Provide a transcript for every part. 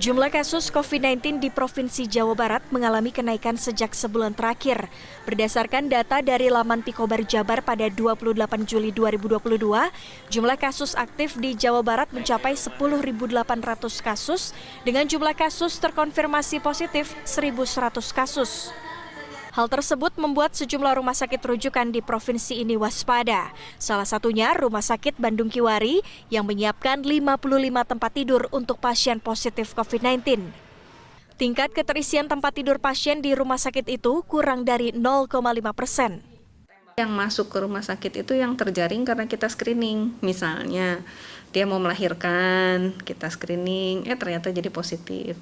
Jumlah kasus COVID-19 di Provinsi Jawa Barat mengalami kenaikan sejak sebulan terakhir. Berdasarkan data dari laman Pikobar Jabar pada 28 Juli 2022, jumlah kasus aktif di Jawa Barat mencapai 10.800 kasus dengan jumlah kasus terkonfirmasi positif 1.100 kasus. Hal tersebut membuat sejumlah rumah sakit rujukan di provinsi ini waspada. Salah satunya Rumah Sakit Bandung Kiwari yang menyiapkan 55 tempat tidur untuk pasien positif COVID-19. Tingkat keterisian tempat tidur pasien di rumah sakit itu kurang dari 0,5%. Yang masuk ke rumah sakit itu yang terjaring karena kita screening. Misalnya dia mau melahirkan, kita screening, ternyata jadi positif.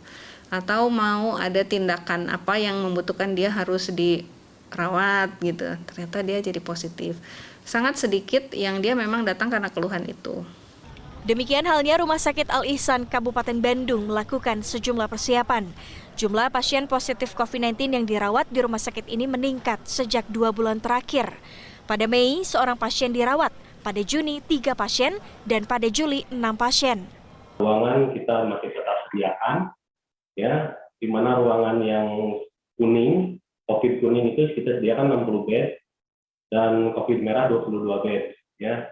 Atau mau ada tindakan apa yang membutuhkan dia harus dirawat gitu, ternyata dia jadi positif. Sangat sedikit yang dia memang datang karena keluhan itu. Demikian halnya Rumah Sakit Al-Ihsan Kabupaten Bandung melakukan sejumlah persiapan. Jumlah pasien positif COVID-19 yang dirawat di rumah sakit ini meningkat sejak 2 bulan terakhir. Pada Mei, seorang pasien dirawat, pada Juni 3 pasien, dan pada Juli 6 pasien. Ruangan kita masih tetap sediakan, ya, di mana ruangan yang kuning, COVID kuning itu kita sediakan 60 bed dan COVID merah 22 bed, ya.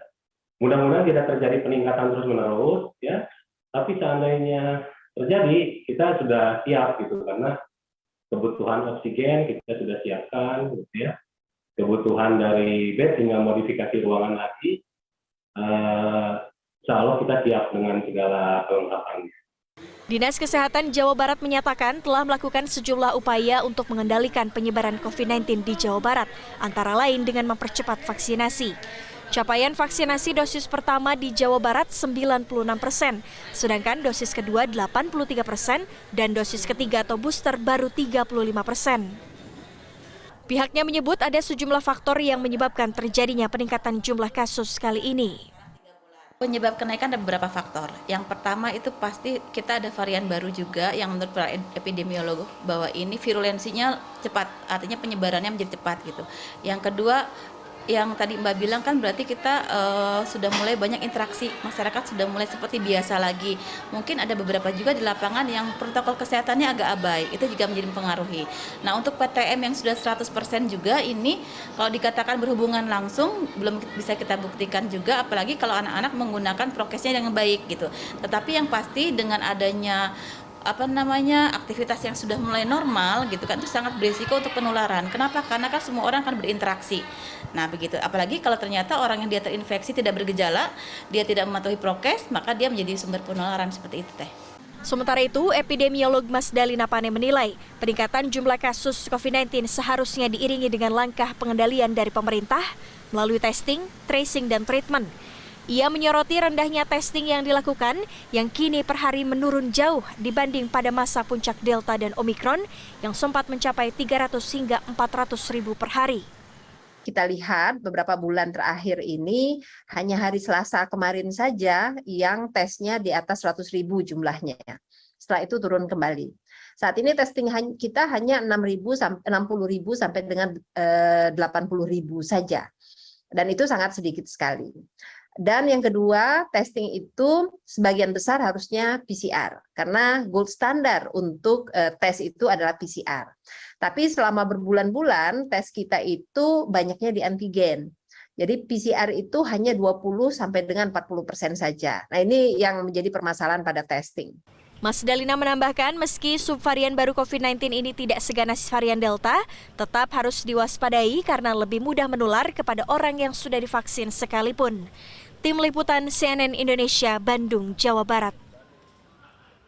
Mudah-mudahan tidak terjadi peningkatan terus-menerus, ya. Tapi seandainya terjadi, kita sudah siap gitu karena kebutuhan oksigen kita sudah siapkan, gitu ya. Kebutuhan dari bed tinggal modifikasi ruangan lagi. Insya Allah kita siap dengan segala kelengkapannya. Dinas Kesehatan Jawa Barat menyatakan telah melakukan sejumlah upaya untuk mengendalikan penyebaran COVID-19 di Jawa Barat, antara lain dengan mempercepat vaksinasi. Capaian vaksinasi dosis pertama di Jawa Barat 96%, sedangkan dosis kedua 83% dan dosis ketiga atau booster baru 35%. Pihaknya menyebut ada sejumlah faktor yang menyebabkan terjadinya peningkatan jumlah kasus kali ini. Penyebab kenaikan ada beberapa faktor. Yang pertama itu pasti kita ada varian baru juga yang menurut para epidemiolog bahwa ini virulensinya cepat, artinya penyebarannya menjadi cepat gitu. Yang kedua, yang tadi Mbak bilang kan berarti kita sudah mulai banyak interaksi, masyarakat sudah mulai seperti biasa lagi. Mungkin ada beberapa juga di lapangan yang protokol kesehatannya agak abai, itu juga menjadi mempengaruhi. Nah untuk PTM yang sudah 100% juga ini kalau dikatakan berhubungan langsung belum bisa kita buktikan juga, apalagi kalau anak-anak menggunakan prokesnya dengan baik gitu. Tetapi yang pasti dengan adanya aktivitas yang sudah mulai normal gitu kan itu sangat berisiko untuk penularan. Kenapa? Karena kan semua orang akan berinteraksi. Nah begitu, apalagi kalau ternyata orang yang dia terinfeksi tidak bergejala, dia tidak mematuhi prokes, maka dia menjadi sumber penularan seperti itu teh. Sementara itu, epidemiolog Mas Dalina Pane menilai peningkatan jumlah kasus COVID-19 seharusnya diiringi dengan langkah pengendalian dari pemerintah melalui testing, tracing, dan treatment. Ia menyoroti rendahnya testing yang dilakukan yang kini per hari menurun jauh dibanding pada masa puncak Delta dan Omikron yang sempat mencapai 300 hingga 400 ribu per hari. Kita lihat beberapa bulan terakhir ini hanya hari Selasa kemarin saja yang tesnya di atas 100 ribu jumlahnya. Setelah itu turun kembali. Saat ini testing kita hanya 60 ribu sampai dengan 80 ribu saja. Dan itu sangat sedikit sekali. Dan yang kedua, testing itu sebagian besar harusnya PCR, karena gold standar untuk tes itu adalah PCR. Tapi selama berbulan-bulan, tes kita itu banyaknya di antigen. Jadi PCR itu hanya 20 sampai dengan 40% saja. Nah ini yang menjadi permasalahan pada testing. Mas Dalina menambahkan meski subvarian baru COVID-19 ini tidak seganas varian Delta, tetap harus diwaspadai karena lebih mudah menular kepada orang yang sudah divaksin sekalipun. Tim Liputan CNN Indonesia, Bandung, Jawa Barat.